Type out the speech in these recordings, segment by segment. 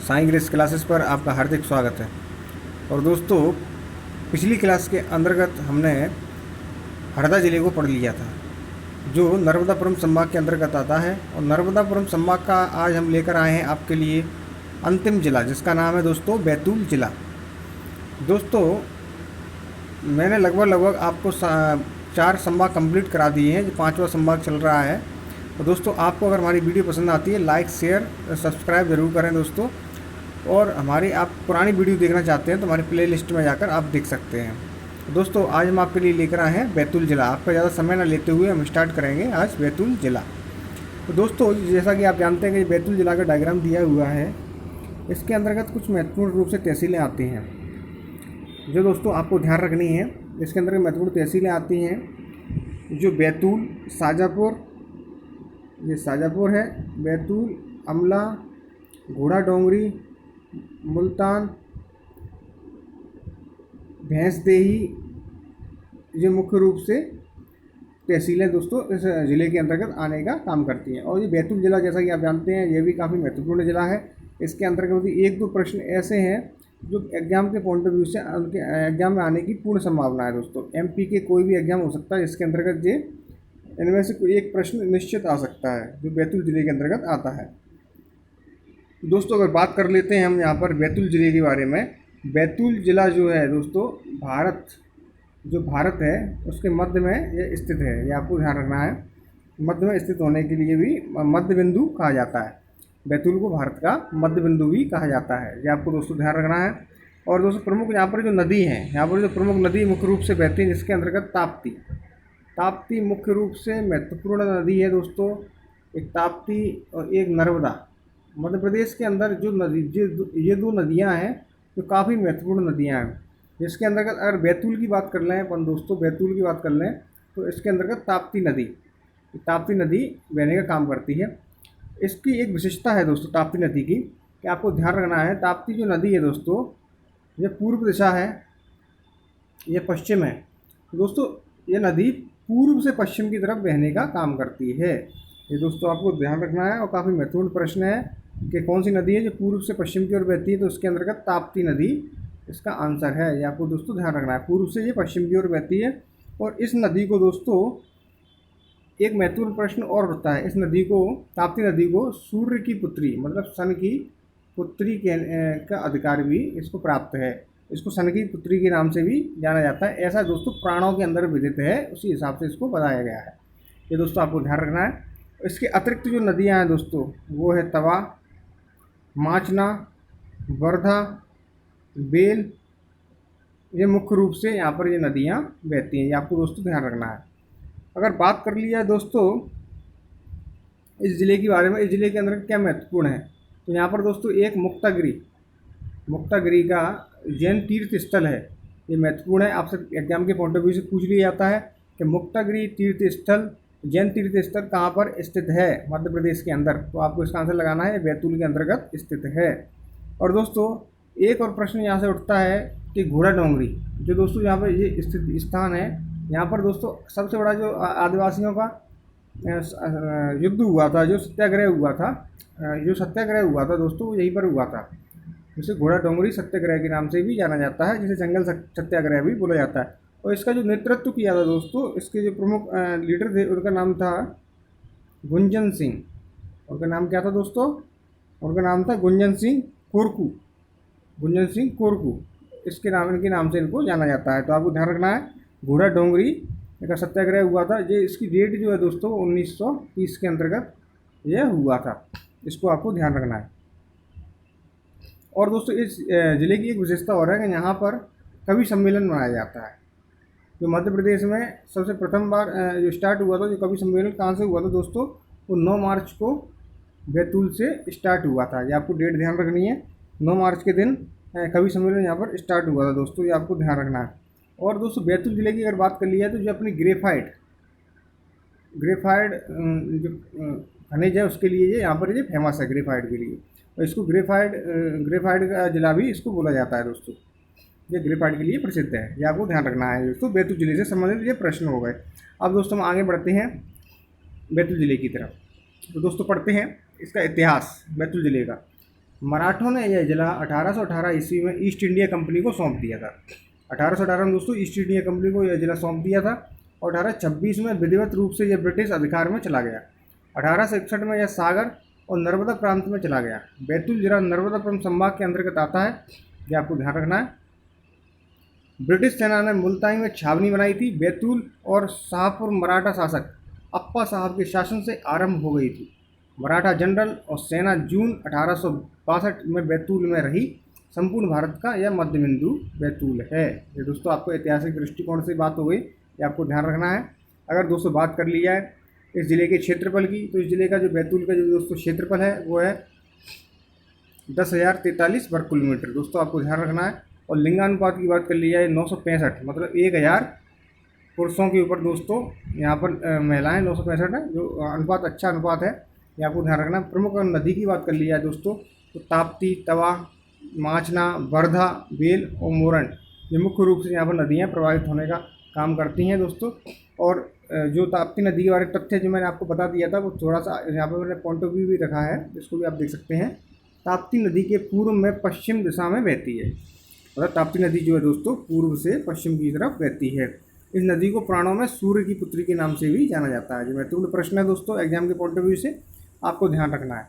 Sai grace classes पर आपका हार्दिक स्वागत है। और दोस्तों, पिछली क्लास के अंतर्गत हमने हरदा ज़िले को पढ़ लिया था, जो नर्मदापुरम संभाग के अंतर्गत आता है। और नर्मदापुरम संभाग का आज हम लेकर आए हैं आपके लिए अंतिम ज़िला, जिसका नाम है दोस्तों बैतूल ज़िला। दोस्तों, मैंने लगभग आपको 4 संभाग कंप्लीट करा दिए हैं, जो 5वां संभाग चल रहा है। तो दोस्तों, आपको अगर हमारी वीडियो पसंद आती है, लाइक शेयर सब्सक्राइब ज़रूर करें दोस्तों। और हमारी आप पुरानी वीडियो देखना चाहते हैं तो हमारी प्ले लिस्ट में जाकर आप देख सकते हैं। दोस्तों, आज हम आपके लिए लेकर आए हैं बैतूल ज़िला। आपका ज़्यादा समय ना लेते हुए हम स्टार्ट करेंगे आज बैतूल ज़िला। तो दोस्तों, जैसा कि आप जानते हैं कि बैतूल ज़िला का डायग्राम दिया हुआ है। इसके अंतर्गत कुछ महत्वपूर्ण रूप से तहसीलें आती हैं, जो दोस्तों आपको ध्यान रखनी है। इसके अंदर महत्वपूर्ण तहसीलें आती हैं, जो बैतूल, शाजापुर, ये शाजापुर है, बैतूल, अमला, घोड़ा डोंगरी, मुल्तान, भैंसदेही, ये मुख्य रूप से तहसीलें दोस्तों इस ज़िले के अंतर्गत आने का काम करती हैं। और ये बैतूल ज़िला, जैसा कि आप जानते हैं, ये भी काफ़ी महत्वपूर्ण ज़िला है। इसके अंतर्गत भी 1-2 प्रश्न ऐसे हैं जो एग्ज़ाम के पॉइंट ऑफ व्यू से उनके एग्ज़ाम में आने की पूर्ण संभावना है दोस्तों। एमपी के कोई भी एग्ज़ाम हो सकता है, इसके अंतर्गत ये इनमें से कोई एक प्रश्न निश्चित आ सकता है, जो बैतूल ज़िले के अंतर्गत आता है। दोस्तों, अगर बात कर लेते हैं हम यहाँ पर बैतूल ज़िले के बारे में। बैतूल ज़िला जो है दोस्तों, भारत है उसके मध्य में ये स्थित है। ये आपको ध्यान रखना है। मध्य में स्थित होने के लिए भी मध्य बिंदु कहा जाता है। बैतूल को भारत का मध्य बिंदु भी कहा जाता है। ये आपको दोस्तों ध्यान रखना है। और दोस्तों, प्रमुख यहाँ पर जो नदी हैं, यहाँ पर जो प्रमुख नदी मुख्य रूप से बहती है, जिसके अंतर्गत ताप्ती मुख्य रूप से महत्वपूर्ण नदी है दोस्तों। एक ताप्ती और एक नर्मदा। मध्य प्रदेश के अंदर जो नदी ये 2 नदियां हैं जो काफ़ी महत्वपूर्ण नदियां हैं। जिसके अंतर्गत अगर बैतूल की बात कर लें अपन दोस्तों, बैतूल की बात कर लें तो इसके अंतर्गत ताप्ती नदी बहने का काम करती है। इसकी एक विशेषता है दोस्तों ताप्ती नदी की, कि आपको ध्यान रखना है। ताप्ती जो नदी है दोस्तों, ये पूर्व दिशा है, ये पश्चिम है दोस्तों। ये नदी पूर्व से पश्चिम की तरफ बहने का काम करती है। ये दोस्तों आपको ध्यान रखना है। और काफ़ी महत्वपूर्ण प्रश्न है कि कौन सी नदी है जो पूर्व से पश्चिम की ओर बहती है, तो उसके अंतर्गत ताप्ती नदी इसका आंसर है। ये आपको दोस्तों ध्यान रखना है, पूर्व से ये पश्चिम की ओर बहती है। और इस नदी को दोस्तों एक महत्वपूर्ण प्रश्न और होता है, इस नदी को, ताप्ती नदी को सूर्य की पुत्री मतलब सन की पुत्री का अधिकार भी इसको प्राप्त है। इसको सन की पुत्री के नाम से भी जाना जाता है। ऐसा दोस्तों पुराणों के अंदर विदित है, उसी हिसाब से इसको बताया गया है। ये दोस्तों आपको ध्यान रखना है। इसके अतिरिक्त जो नदियां हैं दोस्तों, वो है तवा, माचना, वर्धा, बेल। ये मुख्य रूप से यहाँ पर ये नदियाँ बहती हैं। ये आपको दोस्तों ध्यान रखना है। अगर बात कर लिया दोस्तों इस ज़िले के बारे में, इस ज़िले के अंदर क्या महत्वपूर्ण है, तो यहाँ पर दोस्तों एक मुक्तागिरी का जैन तीर्थ स्थल है। ये महत्वपूर्ण है, आपसे एग्जाम के पॉइंट ऑफ व्यू से पूछ लिया जाता है कि मुक्तागिरी तीर्थ स्थल, जैन तीर्थ स्थल कहाँ पर स्थित है मध्य प्रदेश के अंदर। तो आपको इसका आंसर लगाना है, बैतूल के अंतर्गत स्थित है। और दोस्तों, एक और प्रश्न यहाँ से उठता है कि घोड़ा डोंगरी, जो दोस्तों यहाँ पर ये स्थित स्थान है, यहाँ पर दोस्तों सबसे बड़ा जो आदिवासियों का युद्ध हुआ था, जो सत्याग्रह हुआ था दोस्तों, वो यहीं पर हुआ था। जिसे घोड़ा डोंगरी सत्याग्रह के नाम से भी जाना जाता है, जिसे जंगल सत्याग्रह भी बोला जाता है। और इसका जो नेतृत्व किया था दोस्तों, इसके जो प्रमुख लीडर थे, उनका नाम था गुंजन सिंह। उनका नाम क्या था दोस्तों? उनका नाम था गुंजन सिंह कोरकू। इनके नाम से इनको जाना जाता है। तो आपको ध्यान रखना है, घोड़ा डोंगरी का सत्याग्रह हुआ था। ये इसकी डेट जो है दोस्तों 1930 के अंतर्गत यह हुआ था। इसको आपको ध्यान रखना है। और दोस्तों, इस ज़िले की एक विशेषता और है कि यहाँ पर कवि सम्मेलन मनाया जाता है। जो मध्य प्रदेश में सबसे प्रथम बार जो स्टार्ट हुआ था, जो कवि सम्मेलन कहाँ से हुआ था दोस्तों, वो 9 मार्च को बैतूल से स्टार्ट हुआ था। ये आपको डेट ध्यान रखनी है। 9 मार्च के दिन कवि सम्मेलन यहाँ पर स्टार्ट हुआ था दोस्तों, ये आपको ध्यान रखना है। और दोस्तों, बैतूल ज़िले की अगर बात कर लिया है, तो जो अपनी ग्रेफाइट जो खनिज है, उसके लिए ये यहाँ पर ये फेमस है, ग्रेफाइट के लिए। और इसको ग्रेफाइट का जिला भी इसको बोला जाता है दोस्तों। ये ग्रेफाइट के लिए प्रसिद्ध है। ये आपको ध्यान रखना है दोस्तों। बैतूल ज़िले से संबंधित ये प्रश्न हो गए। अब दोस्तों हम आगे बढ़ते हैं बैतूल ज़िले की तरफ। तो दोस्तों पढ़ते हैं इसका इतिहास बैतूल ज़िले का। मराठों ने यह जिला 1818 ईस्वी में ईस्ट इंडिया कंपनी को सौंप दिया था। 1818 में दोस्तों ईस्ट इंडिया कंपनी को यह जिला सौंप दिया था और 1826 में विधिवत रूप से यह ब्रिटिश अधिकार में चला गया। 1861 में यह सागर और नर्मदा प्रांत में चला गया। बैतूल जिला नर्मदापुरम संभाग के अंतर्गत आता है, यह आपको ध्यान रखना है। ब्रिटिश सेना ने मुल्ताई में छावनी बनाई थी। बैतूल और शाहपुर मराठा शासक अप्पा साहब के शासन से आरंभ हो गई थी। मराठा जनरल और सेना जून 1862 में बैतूल में रही। संपूर्ण भारत का यह मध्य बिंदु बैतूल है। ये दोस्तों आपको ऐतिहासिक दृष्टिकोण से बात हो गई, ये आपको ध्यान रखना है। अगर दोस्तों बात कर ली जाए इस ज़िले के क्षेत्रफल की, तो इस ज़िले का जो बैतूल का जो दोस्तों क्षेत्रफल है वो है 10,043 वर्ग किलोमीटर। दोस्तों आपको ध्यान रखना है। और लिंगानुपात की बात कर ली जाए 965, मतलब 1000 पुरुषों के ऊपर दोस्तों यहाँ पर महिलाएं 965 है, जो अनुपात अच्छा अनुपात है, ये आपको ध्यान रखना है। प्रमुख नदी की बात कर ली जाए दोस्तों तो ताप्ती, तवा, माचना, वर्धा, बेल और मोरन, ये मुख्य रूप से यहाँ पर नदियाँ प्रभावित होने का काम करती हैं दोस्तों। और जो ताप्ती नदी के बारे में तथ्य जो मैंने आपको बता दिया था वो थोड़ा सा यहाँ पर मैंने पॉइंट ऑफ व्यू भी रखा है, इसको भी आप देख सकते हैं। ताप्ती नदी के पूर्व में पश्चिम दिशा में बहती है, मतलब ताप्ती नदी जो है दोस्तों पूर्व से पश्चिम की तरफ बहती है। इस नदी को पुराणों में सूर्य की पुत्री के नाम से भी जाना जाता है। जो महत्वपूर्ण प्रश्न है दोस्तों एग्जाम के पॉइंट ऑफ व्यू से आपको ध्यान रखना है।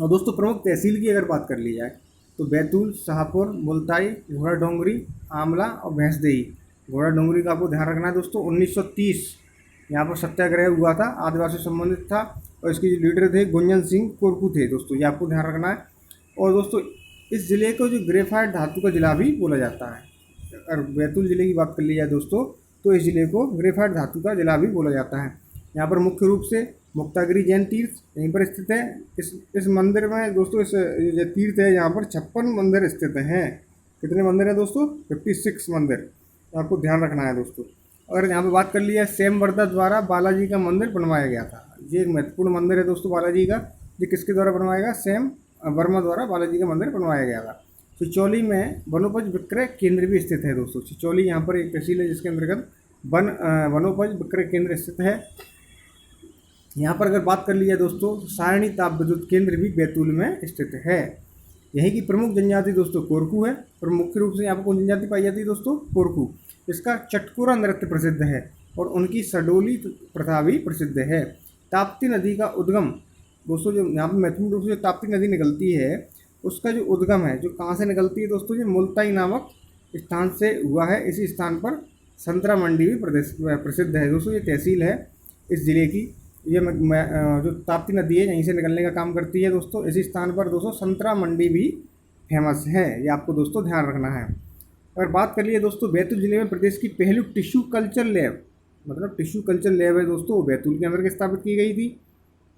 और दोस्तों प्रमुख तहसील की अगर बात कर ली जाए तो बैतूल, शाहपुर, मुल्ताई, घोड़ा डोंगरी, आमला और भैंसदेही। घोड़ा डोंगरी का आपको ध्यान रखना है दोस्तों। 1930 यहाँ पर सत्याग्रह हुआ था, आदिवासी संबंधित था और इसके जो लीडर थे गुंजन सिंह कोरकू थे दोस्तों, ये आपको ध्यान रखना है। और दोस्तों इस ज़िले को जो ग्रेफाइट धातु का जिला भी बोला जाता है। अगर बैतूल ज़िले की बात कर ली जाए दोस्तों तो इस ज़िले को ग्रेफाइट धातु का जिला भी बोला जाता है। यहाँ पर मुख्य रूप से मुक्तागिरी जैन तीर्थ यहीं पर स्थित है। इस मंदिर में दोस्तों इस जो तीर्थ है यहाँ पर 56 मंदिर स्थित हैं। कितने मंदिर हैं दोस्तों? 56 मंदिर, आपको ध्यान रखना है दोस्तों। अगर यहाँ पर बात कर लिया सैम वर्मा द्वारा बालाजी का मंदिर बनवाया गया था। ये एक महत्वपूर्ण मंदिर है दोस्तों बालाजी का। ये किसके द्वारा बनवाया गया? सैम वर्मा द्वारा बालाजी का मंदिर बनवाया गया था। चिचौली में वनोपज विक्रय केंद्र भी स्थित है दोस्तों। चिचौली यहाँ पर एक तहसील है जिसके अंतर्गत वनोपज विक्रय केंद्र स्थित है। यहाँ पर अगर बात कर ली जाए दोस्तों सारणी ताप विद्युत केंद्र भी बैतूल में स्थित है। यहीं की प्रमुख जनजाति दोस्तों कोरकू है और मुख्य रूप से यहाँ पर कौन जनजाति पाई जाती है दोस्तों? कोरकू। इसका चटकुरा नृत्य प्रसिद्ध है और उनकी सडोली प्रथा भी प्रसिद्ध है। ताप्ती नदी का उद्गम दोस्तों, जो यहाँ पर महत्वपूर्ण रूप से ताप्ती नदी निकलती है उसका जो उद्गम है जो कहाँ से निकलती है दोस्तों? ये मुल्ताई नामक स्थान से हुआ है। इसी स्थान पर संतरा मंडी भी प्रसिद्ध है दोस्तों। ये तहसील है इस ज़िले की। ये जो ताप्ती नदी है यहीं से निकलने का काम करती है दोस्तों। इसी स्थान पर दोस्तों संतरा मंडी भी फेमस है, ये आपको दोस्तों ध्यान रखना है। अगर बात कर लिए दोस्तों बैतूल जिले में प्रदेश की पहली टिश्यू कल्चर लैब, मतलब टिश्यू कल्चर लैब है दोस्तों, वो बैतूल के अंदर स्थापित की गई थी।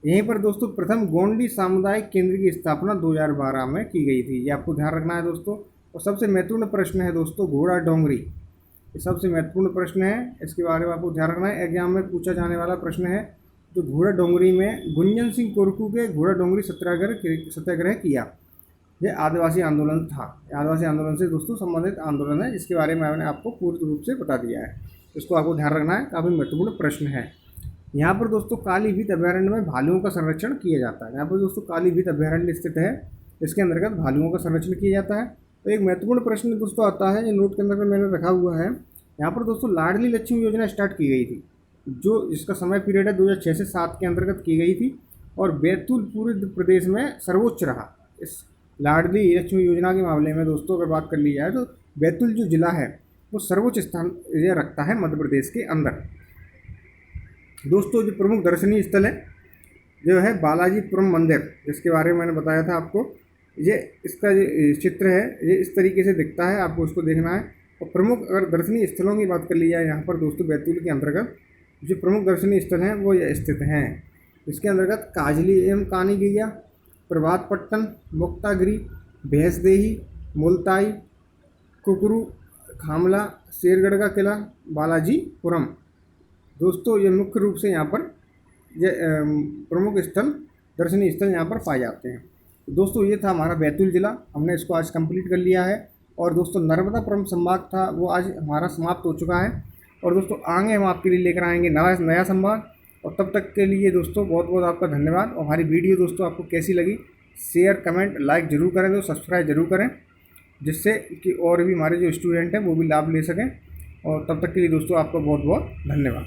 यहीं पर दोस्तों प्रथम गोंडी सामुदायिक केंद्र की स्थापना 2012 में की गई थी, ये आपको ध्यान रखना है दोस्तों। और सबसे महत्वपूर्ण प्रश्न है दोस्तों घोड़ा डोंगरी, ये सबसे महत्वपूर्ण प्रश्न है, इसके बारे में आपको ध्यान रखना है। एग्जाम में पूछा जाने वाला प्रश्न है। जो घोड़ा डोंगरी में गुंजन सिंह कोरकू के घोड़ा डोंगरी सत्याग्रह किया, यह आदिवासी आंदोलन था। आदिवासी आंदोलन से दोस्तों संबंधित आंदोलन है जिसके बारे में मैंने आपको पूर्ण रूप से बता दिया है, इसको आपको ध्यान रखना है, काफ़ी महत्वपूर्ण प्रश्न है। यहाँ पर दोस्तों कालीभीत अभयारण्य में भालुओं का संरक्षण किया जाता है। यहाँ पर दोस्तों कालीभीत अभयारण्य स्थित है, इसके अंतर्गत भालुओं का संरक्षण किया जाता है। तो एक महत्वपूर्ण प्रश्न दोस्तों आता है, जो नोट के अंदर मैंने रखा हुआ है। यहाँ पर दोस्तों लाडली लक्ष्मी योजना स्टार्ट की गई थी, जो इसका समय पीरियड है 2006 से 7 के अंतर्गत की गई थी और बैतूल पूरे प्रदेश में सर्वोच्च रहा। इस लाडली लक्ष्मी योजना के मामले में दोस्तों अगर बात कर ली जाए तो बैतूल जो जिला है वो सर्वोच्च स्थान यह रखता है मध्य प्रदेश के अंदर। दोस्तों जो प्रमुख दर्शनीय स्थल है जो है बालाजीपुरम मंदिर, जिसके बारे में मैंने बताया था आपको। ये इसका जो चित्र है ये इस तरीके से दिखता है, आपको उसको देखना है। और प्रमुख अगर दर्शनीय स्थलों की बात कर ली जाए यहाँ पर दोस्तों बैतूल के अंतर्गत जो प्रमुख दर्शनीय स्थल हैं वो ये स्थित हैं। इसके अंतर्गत काजली एवं कानीगैया, प्रभातपट्टन, मुक्तागिरी, भैंसदेही, मुल्ताई, कुकरू, खामला, शेरगढ़ का किला, बालाजीपुरम। दोस्तों ये मुख्य रूप से यहाँ पर ये प्रमुख स्थल दर्शनीय स्थल यहाँ पर पाए जाते हैं। दोस्तों ये था हमारा बैतूल ज़िला, हमने इसको आज कंप्लीट कर लिया है। और दोस्तों नर्मदापुरम संभाग था वो आज हमारा समाप्त हो चुका है। और दोस्तों आगे हम आपके लिए लेकर आएंगे नया संभाग। और तब तक के लिए दोस्तों बहुत बहुत आपका धन्यवाद। और हमारी वीडियो दोस्तों आपको कैसी लगी शेयर कमेंट लाइक ज़रूर करें, तो सब्सक्राइब ज़रूर करें, जिससे कि और भी हमारे जो स्टूडेंट हैं वो भी लाभ ले सकें। और तब तक के लिए दोस्तों आपका बहुत बहुत धन्यवाद।